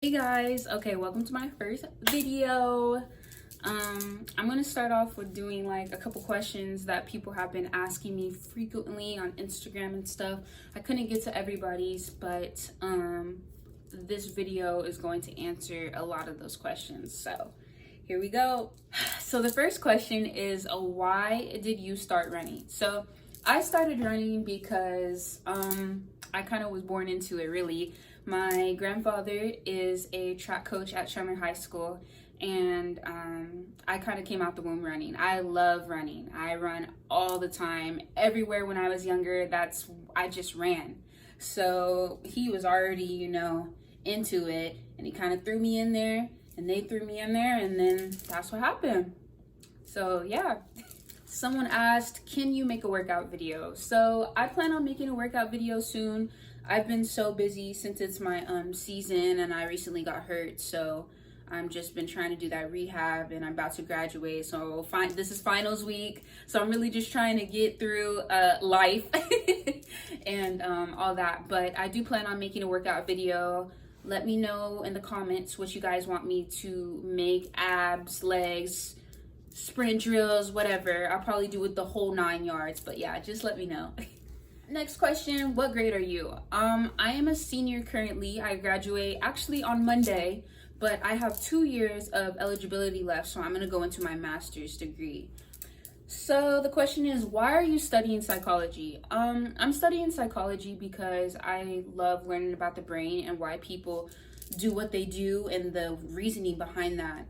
Hey guys, okay, welcome to my first video. I'm gonna start off with doing like a couple questions that people have been asking me frequently on Instagram and stuff. I couldn't get to everybody's, but this video is going to answer a lot of those questions. So here we go. So the first question is, why did you start running? So I started running because I kind of was born into it, really. My grandfather is a track coach at Sherman High School, and I kind of came out the womb running. I love running. I run all the time. Everywhere when I was younger, I just ran. So he was already, into it, and he kind of threw me in there, and they threw me in there, and then that's what happened. So yeah. Someone asked, can you make a workout video? So I plan on making a workout video soon. I've been so busy since it's my season, and I recently got hurt, so I'm just been trying to do that rehab, and I'm about to graduate. So this is finals week, so I'm really just trying to get through life and all that. But I do plan on making a workout video. Let me know in the comments what you guys want me to make: abs, legs, sprint drills, whatever. I'll probably do it the whole 9 yards, but yeah, just let me know. Next question, what grade are you? I am a senior currently. I graduate actually on Monday, but I have 2 years of eligibility left, so I'm gonna go into my master's degree. So the question is, why are you studying psychology? I'm studying psychology because I love learning about the brain and why people do what they do and the reasoning behind that.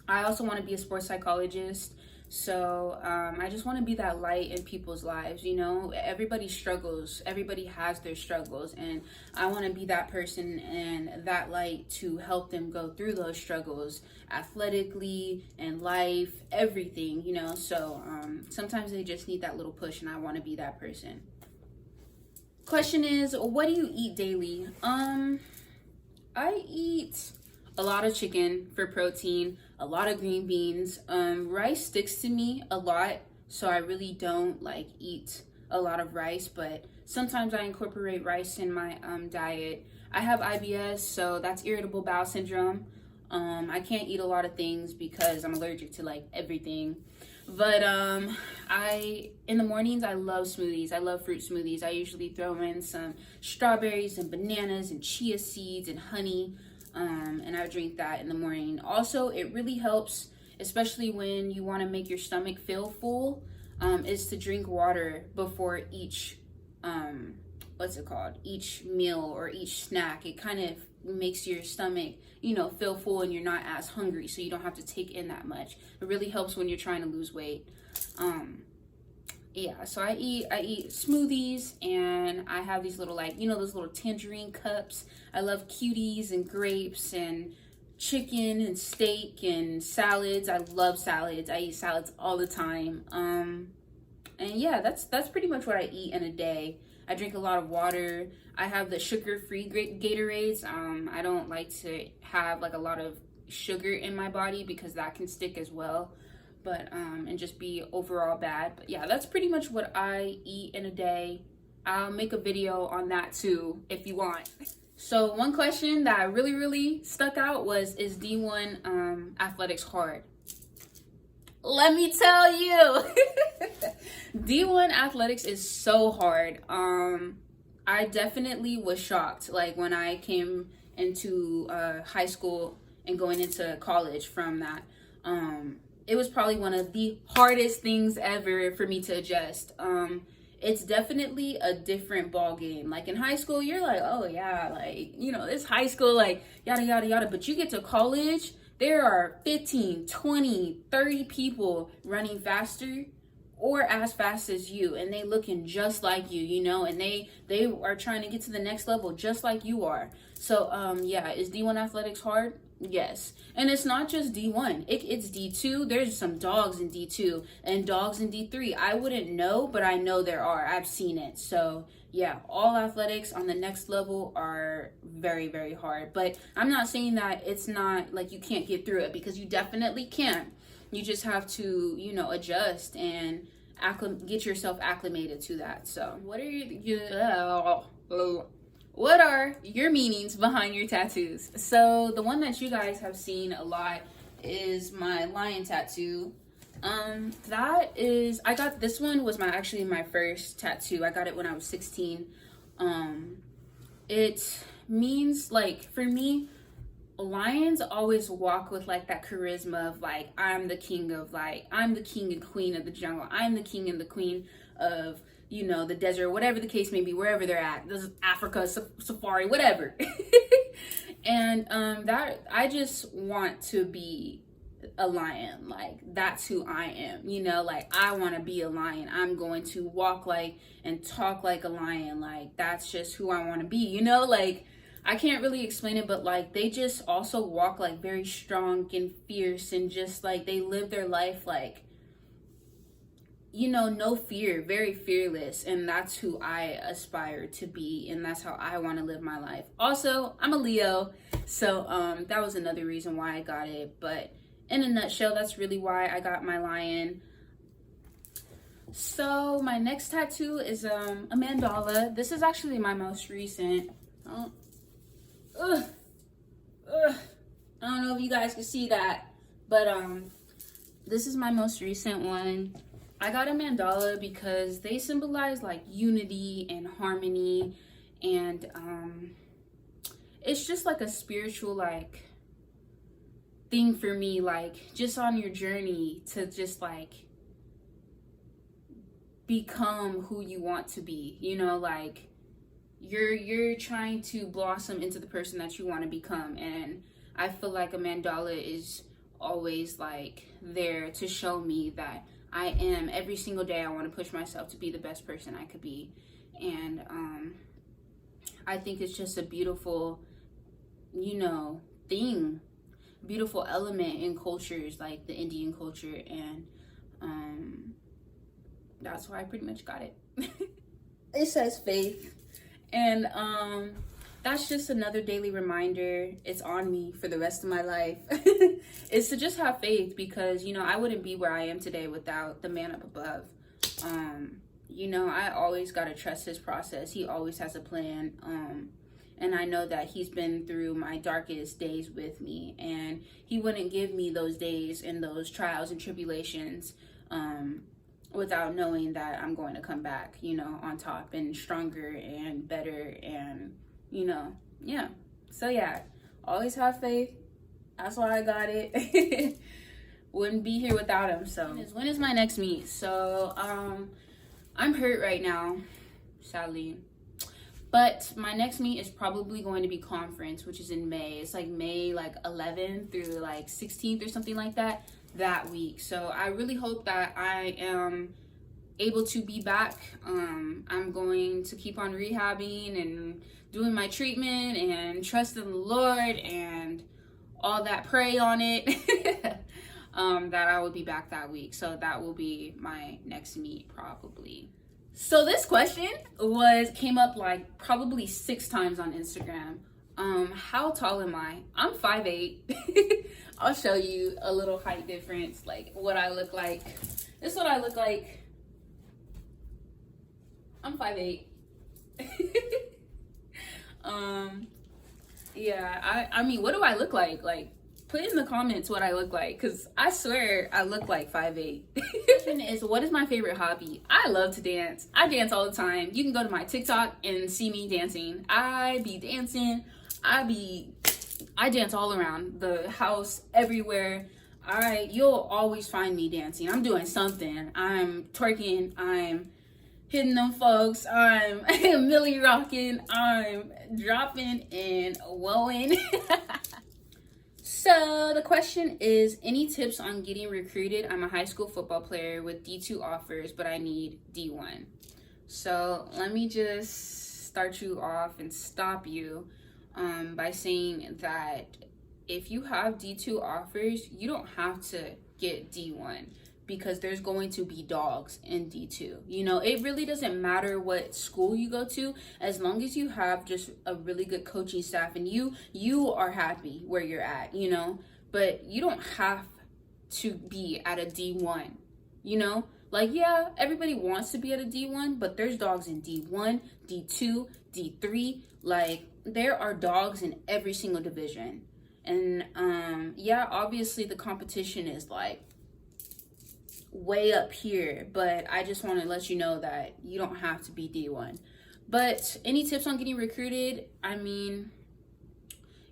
I also want to be a sports psychologist, so I just want to be that light in people's lives. Everybody struggles, everybody has their struggles, and I want to be that person and that light to help them go through those struggles athletically and life, everything, so sometimes they just need that little push, and I want to be that person. Question is, what do you eat daily? I eat a lot of chicken for protein, a lot of green beans. Rice sticks to me a lot, so I really don't eat a lot of rice, but sometimes I incorporate rice in my diet. I have IBS, so that's irritable bowel syndrome. I can't eat a lot of things because I'm allergic to everything. But in the mornings, I love smoothies. I love fruit smoothies. I usually throw in some strawberries and bananas and chia seeds and honey. And I drink that in the morning. Also, it really helps, especially when you want to make your stomach feel full, is to drink water before each each meal or each snack. It kind of makes your stomach feel full, and you're not as hungry, so you don't have to take in that much. It really helps when you're trying to lose weight. Yeah, so I eat smoothies, and I have these little those little tangerine cups. I love cuties and grapes and chicken and steak and salads. I love salads. I eat salads all the time. And yeah, that's pretty much what I eat in a day. I drink a lot of water. I have the sugar-free Gatorades. I don't like to have a lot of sugar in my body because that can stick as well, but and just be overall bad. But yeah, that's pretty much what I eat in a day. I'll make a video on that too if you want. So one question that really stuck out was, is D1 athletics hard? Let me tell you. D1 athletics is so hard. I definitely was shocked when I came into high school and going into college from that. It was probably one of the hardest things ever for me to adjust. It's definitely a different ball game. In high school, you're oh yeah, it's high school, yada yada yada. But you get to college, there are 15, 20, 30 people running faster or as fast as you, and they looking just like you, and they are trying to get to the next level just like you are. So yeah, is D1 athletics hard? Yes. And it's not just D1, it's D2. There's some dogs in D2 and dogs in D3. I wouldn't know, but I know there are. I've seen it. So yeah, all athletics on the next level are very hard. But I'm not saying that it's not you can't get through it, because you definitely can. You just have to, adjust and get yourself acclimated to that. So what are what are your meanings behind your tattoos? So the one that you guys have seen a lot is my lion tattoo. That is, I got this one was actually my first tattoo. I got it when I was 16. It means, like, for me, lions always walk with like that charisma of like, I'm the king and queen of the jungle. I'm the king and the queen of, you know, the desert, whatever the case may be, wherever they're at. This is Africa, safari, whatever. And that I just want to be a lion. Like, that's who I am, you know. Like, I want to be a lion. I'm going to walk like and talk like a lion. Like, that's just who I want to be, you know. Like, I can't really explain it, but like, they just also walk like very strong and fierce, and just like they live their life like, you know, no fear, very fearless. And that's who I aspire to be, and that's how I want to live my life. Also, I'm a Leo, so that was another reason why I got it. But in a nutshell, that's really why I got my lion. So my next tattoo is a mandala. This is actually my most recent. I don't know if you guys can see that, but this is my most recent one. I got a mandala because they symbolize like unity and harmony, and it's just like a spiritual like thing for me, like just on your journey to just like become who you want to be, you know, like you're trying to blossom into the person that you want to become. And I feel like a mandala is always like there to show me that I am, every single day I want to push myself to be the best person I could be. And I think it's just a beautiful, you know, thing, beautiful element in cultures like the Indian culture. And that's why I pretty much got it. It says faith. And that's just another daily reminder. It's on me for the rest of my life. Is to just have faith, because, you know, I wouldn't be where I am today without the man up above. You know, I always got to trust his process. He always has a plan. And I know that he's been through my darkest days with me, and he wouldn't give me those days and those trials and tribulations without knowing that I'm going to come back, you know, on top and stronger and better. And, you know, yeah. So yeah, always have faith. That's why I got it. Wouldn't be here without him. So when is my next meet? So I'm hurt right now, sadly. But my next meet is probably going to be conference, which is in May. It's like May like 11th through like 16th or something like that week. So I really hope that I am able to be back. I'm going to keep on rehabbing and doing my treatment and trust in the Lord and all that, pray on it. That I will be back that week. So that will be my next meet probably. So this question came up like probably 6 times on Instagram. How tall am I? I'm 5'8". I'll show you a little height difference, like what I look like. This is what I look like. I'm 5'8". Yeah, I mean, what do I look like? Like, put in the comments what I look like, because I swear I look like 5'8". Question is, what is my favorite hobby? I love to dance. I dance all the time. You can go to my TikTok and see me dancing. I be dancing. I dance all around the house, everywhere. You'll always find me dancing. I'm doing something. I'm twerking. I'm hitting them folks. I'm Millie rocking. I'm dropping and wowing. So the question is, any tips on getting recruited? I'm a high school football player with D2 offers, but I need D1. So let me just start you off and stop you by saying that if you have D2 offers, you don't have to get D1, because there's going to be dogs in D2. You know, it really doesn't matter what school you go to, as long as you have just a really good coaching staff and you are happy where you're at, you know. But you don't have to be at a D1, you know. Like, yeah, everybody wants to be at a D1, but there's dogs in D1, D2, D3. Like, there are dogs in every single division. And yeah, obviously the competition is like way up here, but I just want to let you know that you don't have to be D1. But any tips on getting recruited? I mean,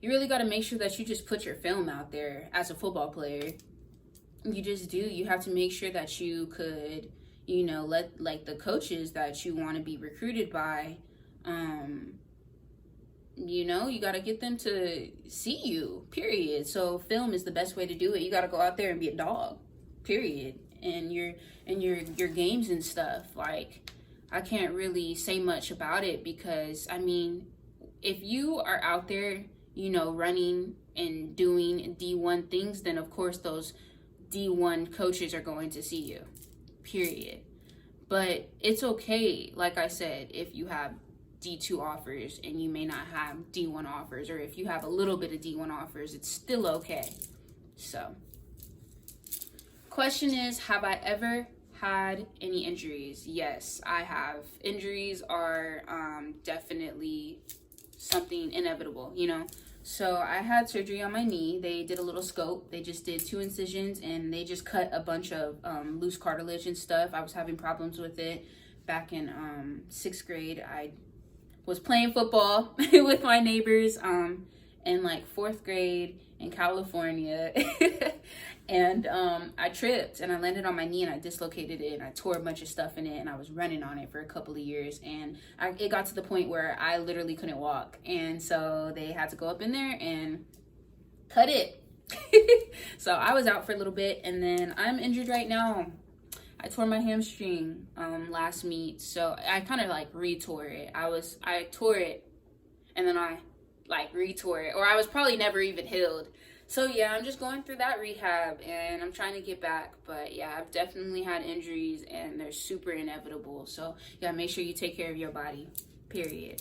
you really got to make sure that you just put your film out there as a football player. You just do. You have to make sure that you could, you know, let like the coaches that you want to be recruited by, you know, you got to get them to see you, period. So film is the best way to do it. You got to go out there and be a dog, period. And your games and stuff. Like, I can't really say much about it because, I mean, if you are out there, you know, running and doing D1 things, then of course those D1 coaches are going to see you, period. But it's okay, like I said, if you have D2 offers and you may not have D1 offers, or if you have a little bit of D1 offers, it's still okay. So, question is, have I ever had any injuries? Yes, I have. Injuries are definitely something inevitable, you know. So I had surgery on my knee. They did a little scope. They just did 2 incisions and they just cut a bunch of loose cartilage and stuff. I was having problems with it back in 6th grade. I was playing football with my neighbors in like 4th grade in California. And I tripped and I landed on my knee and I dislocated it and I tore a bunch of stuff in it, and I was running on it for a couple of years, and it got to the point where I literally couldn't walk, and so they had to go up in there and cut it. So I was out for a little bit, and then I'm injured right now. I tore my hamstring last meet, so I kind of like re-tore it. I tore it and then I like re-tore it, or I was probably never even healed. So yeah, I'm just going through that rehab and I'm trying to get back. But yeah, I've definitely had injuries and they're super inevitable. So yeah, make sure you take care of your body, period.